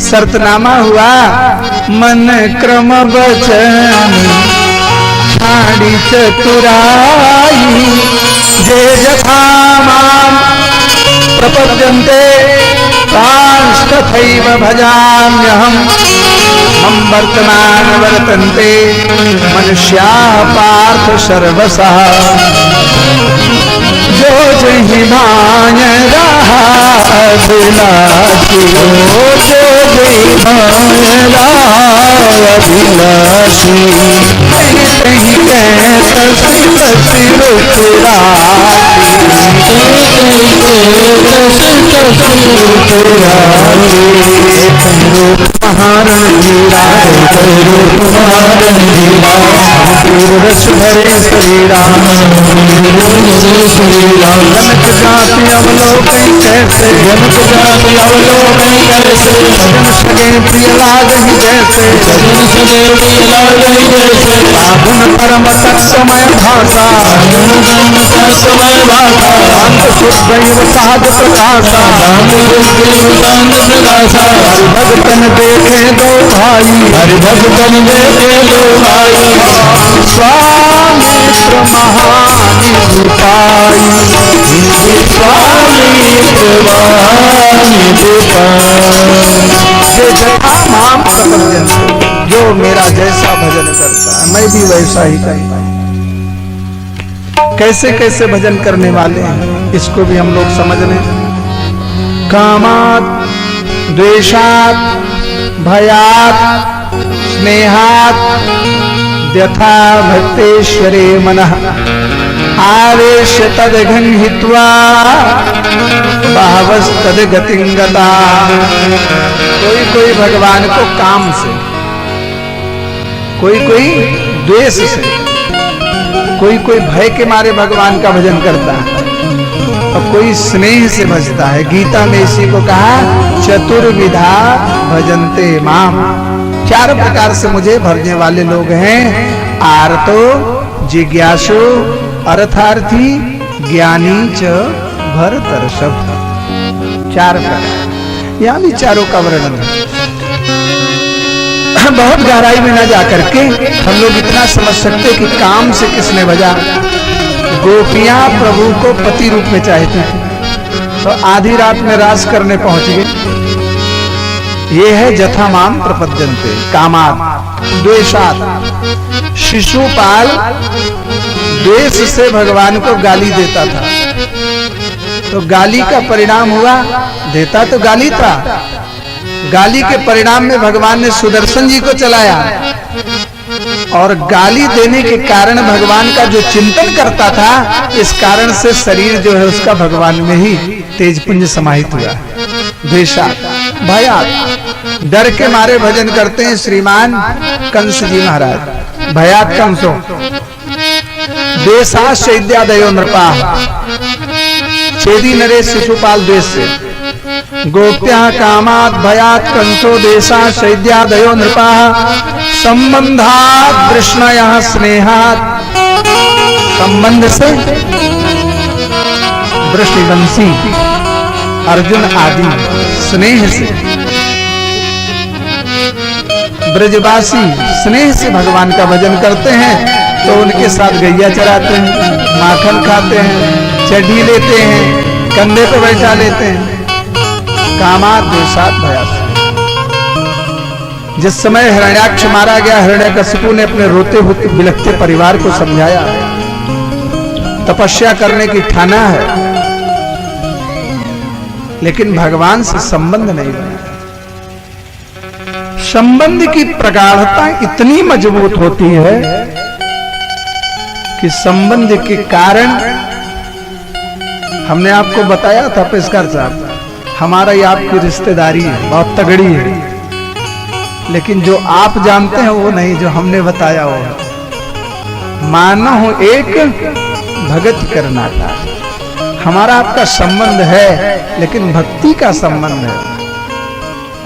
शर्तनामा हुआ, मन क्रम वचन छाड़ी चतुराई, जे जथा माम प्रपद्यन्ते तांस्तथैव भजाम्यहम्, मम वर्तमान वर्तन्ते मनुष्या पार्थ सर्वशः, जो जहि माय रहा अभिलाषी, जो जहि माय रहा अभिलाषी, कहीं कहत सिर महारण जीरा रस भरे शरीरा, जनक जाति अवलोकन कैसे, जनक जाति अवलोकन कैसे, जन सगे प्रिय लागहि जैसे, जन सगे प्रिय लागहि जैसे, आगुन परम तत्समय भाषा, तत्समय भाषा, शांत शुद्धैव सहज प्रकाशा, हरिभक्तन देखे दो भाई, हरिभक्तन देखे दो भाई, स्वामित्र महानिधि पाई, स्वामित्र महानिधि पाई, जे जथा माम प्रपद्यन्ते, जो मेरा जैसा भजन करता है मैं भी वैसा ही करता हूं। कैसे कैसे भजन करने वाले हैं इसको भी हम लोग समझ लें। कामात् द्वेषात् भयात् स्नेहात् यथा भक्तेश्वरे मनः आवेश तदघंहित्वा बहवस्तद गतिं गता। कोई कोई भगवान को काम से, कोई कोई द्वेष से, कोई कोई भय के मारे भगवान का भजन करता है और कोई स्नेह से भजता है। गीता में इसी को कहा चतुर्विधा भजन्ते माम, चार प्रकार से मुझे भजने वाले लोग हैं। आर्तो, जिज्ञासु, अर्थार्थी, ज्ञानी च भरतर्षभ। चार प्रकार, यहाँ भी चारों का वर्णन है। बहुत गहराई में न जाकर के हम लोग इतना समझ सकते कि काम से किसने भजा। गोपियां प्रभु को पति रूप में चाहते थे तो आधी रात में रास करने पहुंच गए। ये है जथा माम प्रपद्यन्ते। कामात् द्वेषात्, शिशुपाल द्वेष से भगवान को गाली देता था तो गाली का परिणाम हुआ, देता तो गाली था, गाली के परिणाम में भगवान ने सुदर्शन जी को चलाया और गाली देने के कारण भगवान का जो चिंतन करता था इस कारण से शरीर जो है उसका भगवान में ही तेजपुंज समाहित हुआ। द्वेषात् भयात्, डर के मारे भजन करते हैं श्रीमान कंस जी महाराज। भयात् कंसो, द्वेषात् शैद्यादयो नृपाः, छेदी नरेश शिशुपाल द्वेष से। गोप्याः कामात् भयात् कंसो द्वेषात् शैद्यादयो नृपाः, संबंधात् वृष्णयः स्नेहात्, संबंध से वृष्णिवंशी अर्जुन आदि, स्नेह से ब्रजवासी स्नेह से भगवान का भजन करते हैं तो उनके साथ गैया चराते हैं, माखन खाते हैं, चढ़ी लेते हैं, कंधे पे बैठा लेते हैं। कामात् द्वेषात् भयात्। जिस समय हिरण्याक्ष मारा गया, हिरण्यकशिपु ने अपने रोते हुए बिलखते परिवार को समझाया, तपस्या करने की ठाना है, लेकिन भगवान से संबंध नहीं बना। संबंध की प्रगाढ़ता इतनी मजबूत होती है कि संबंध के कारण, हमने आपको बताया था पेशकार साहब, हमारा ये आपकी रिश्तेदारी है, बहुत तगड़ी है, लेकिन जो आप जानते हैं वो नहीं, जो हमने बताया वो मानो हो एक भगत करना था। हमारा आपका संबंध है लेकिन भक्ति का संबंध है,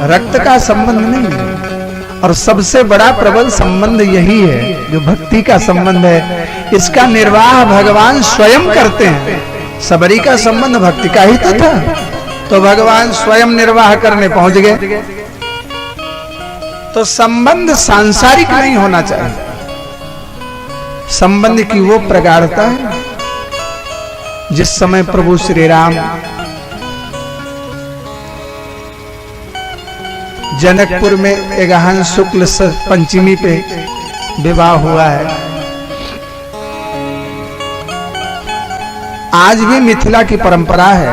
रक्त का संबंध नहीं है। और सबसे बड़ा प्रबल संबंध यही है जो भक्ति का संबंध है। इसका निर्वाह भगवान स्वयं करते हैं। सबरी का संबंध भक्ति का ही तो था, तो भगवान स्वयं निर्वाह करने पहुंच गए। तो संबंध सांसारिक नहीं होना चाहिए। संबंध की वो प्रगाढ़ता है जिस समय प्रभु श्री राम जनकपुर में एगहन शुक्ल पंचमी पे विवाह हुआ है। आज भी मिथिला की परंपरा है,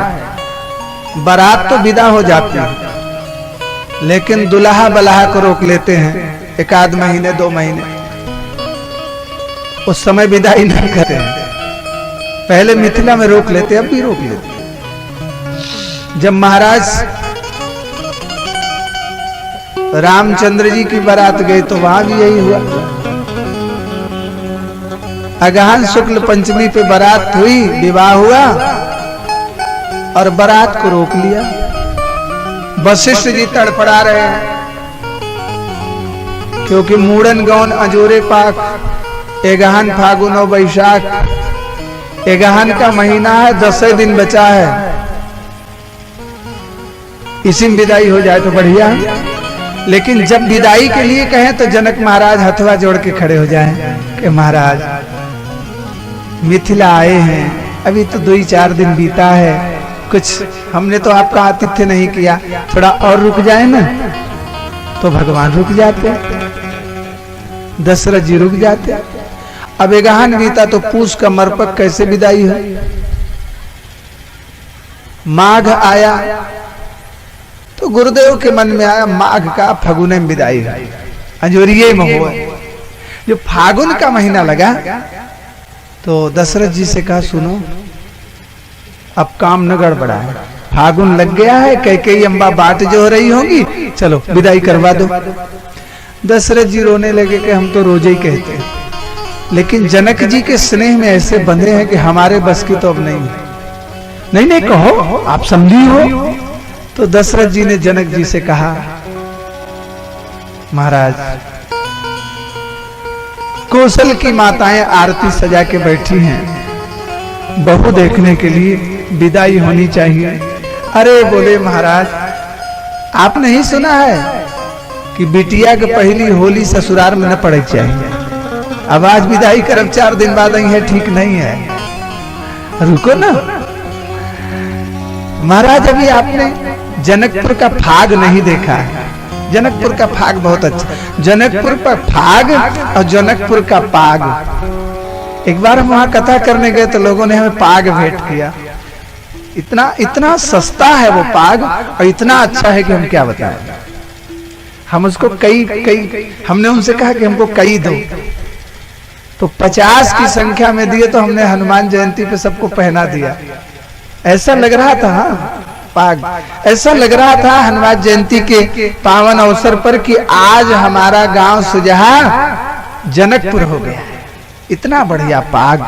बारात तो विदा हो जाती है लेकिन दुल्हा बल्हा को रोक लेते हैं 1 महीने 2 महीने, उस समय विदाई नहीं करते हैं। पहले मिथिला में रोक लेते, अब भी रोक लेते। जब महाराज रामचंद्र जी की बारात गई तो वहां भी यही हुआ। अगहन शुक्ल पंचमी पे बारात हुई, विवाह हुआ और बारात को रोक लिया। वशिष्ठ जी तड़पड़ा रहे हैं क्योंकि मूड़न गौन अजोरे पाक एगहन फागुन और बैशाख, एगहन का महीना है, 10 दिन बचा है, इसी में विदाई हो जाए तो बढ़िया है। लेकिन जब विदाई के लिए कहें तो जनक महाराज हथवा जोड़ के खड़े हो जाएं कि महाराज मिथिला आए हैं, अभी तो 2-4 दिन बीता है, कुछ हमने तो आपका आतिथ्य नहीं किया, थोड़ा और रुक जाए ना। तो भगवान रुक जाते, दशरथ जी रुक जाते। अब एगहन बीता तो पूस का मरपक कैसे विदाई हो। माघ आया तो गुरुदेव के मन में आया माघ का फगुने में विदाई है, अंजोरिये में हुआ। जो फागुन का महीना लगा तो दशरथ जी से कहा सुनो अब काम न गड़बड़ाए, फागुन लग गया है, कैकेयी अम्बा बाट जो हो रही होंगी, चलो विदाई करवा दो। दशरथ जी रोने लगे कि हम तो रोजे ही कहते हैं, लेकिन जनक जी के स्नेह में ऐसे बंधे हैं कि हमारे बस की तो अब नहीं है। नहीं नहीं कहो, आप समझी हो। तो दशरथ जी ने जनक जी से कहा महाराज कौशल की माताएं आरती सजा के बैठी हैं, बहू देखने के लिए विदाई होनी चाहिए। अरे बोले महाराज आप नहीं सुना है कि बिटिया के पहली होली ससुराल में न पड़े चाहिए, अब आज विदाई करब 4 दिन बाद आई है, ठीक नहीं है, रुको ना महाराज। अभी आपने जनकपुर का फाग नहीं देखा है, जनकपुर का फाग बहुत अच्छा, जनकपुर का फाग और जनकपुर का पाग। एक बार हम वहां कथा करने गए तो लोगों ने हमें पाग भेंट किया, इतना इतना सस्ता है वो पाग और इतना अच्छा है कि हम क्या बताएं। हम उसको कई हमने उनसे कहा कि हमको कई दो, तो 50 की संख्या में दिए, तो हमने हनुमान जयंती पे सबको पहना दिया। ऐसा लग रहा था पाग, ऐसा लग रहा था हनुमान जयंती के पावन अवसर पर कि आज हमारा गांव सुजहा जनकपुर हो गया, इतना बढ़िया पाग।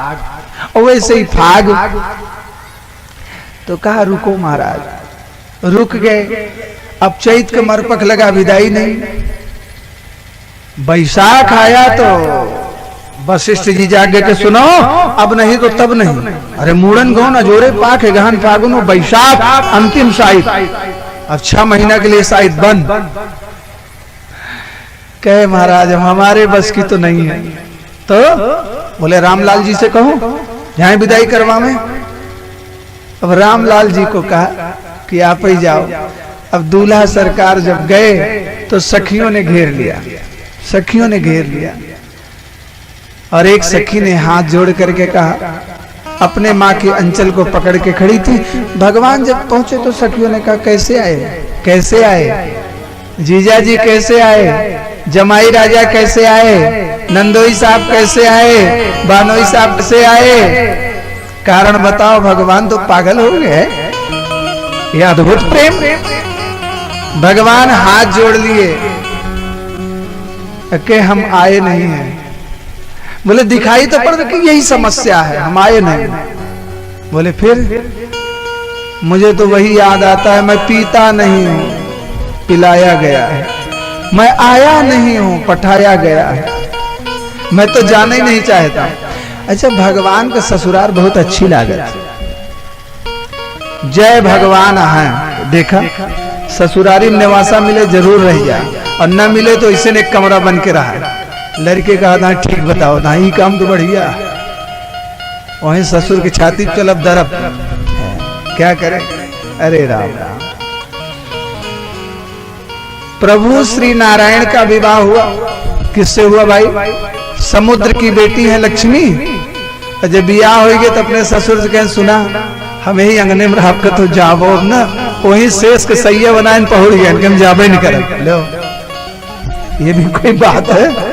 और वैसे ही फाग। तो कहा रुको महाराज, रुक गए। अब चैत का मरपक लगा, विदाई नहीं। बैसाख आया तो वशिष्ठ जी जागे के सुनो अब नहीं तो तब नहीं। अरे मूड़न गौन अजोरे पाक एगहन फागुन बैसाख अंतिम साइड, अब 6 महीना के लिए साइड बंद। कहे महाराज हमारे बस की तो नहीं है। तो बोले रामलाल जी से कहो यहाँ विदाई करवा में। अब रामलाल जी को कहा कि आप ही जाओ। अब दूल्हा सरकार जब गए तो सखियों ने घेर लिया, सखियों ने घेर लिया। और एक सखी ने हाथ जोड़ करके कहा, अपने माँ के अंचल को पकड़ के खड़ी थी। भगवान जब पहुंचे तो सखियों ने कहा कैसे आए, कैसे आए जीजा जी, कैसे आए जमाई राजा, कैसे आए नंदोई साहब, कैसे आए बानोई साहब, कैसे आए। कारण बताओ। भगवान तो पागल हो गए, ये अद्भुत प्रेम। भगवान हाथ जोड़ लिए कि हम आए नहीं हैं। बोले दिखाई तो पड़ कि यही समस्या है, हम आए नहीं। बोले फिर मुझे तो वही याद आता है, मैं पीता नहीं हूं पिलाया गया है, मैं आया नहीं हूं पठाया गया है, मैं तो जाना ही नहीं चाहता। अच्छा भगवान का ससुराल बहुत अच्छी लागत। जय भगवान है, देखा ससुरारी निवासा मिले जरूर रह जा, और न मिले तो इसे ने एक कमरा बन के रहा। लड़के कहा था ठीक बताओ ना, ही काम तो बढ़िया। वहीं ससुर की छाती चलब दरब, क्या करे। अरे राम राम। प्रभु श्री नारायण का विवाह हुआ, किससे हुआ भाई? समुद्र की बेटी है लक्ष्मी। जब ब्याह हो गए तो अपने ससुर से कहें सुना हमें ही अंगने में रख तो जाबो ना, वही शेष के सैया बनाए पहुड़ गए, हम जाबे नहीं कर। लो ये भी कोई बात है?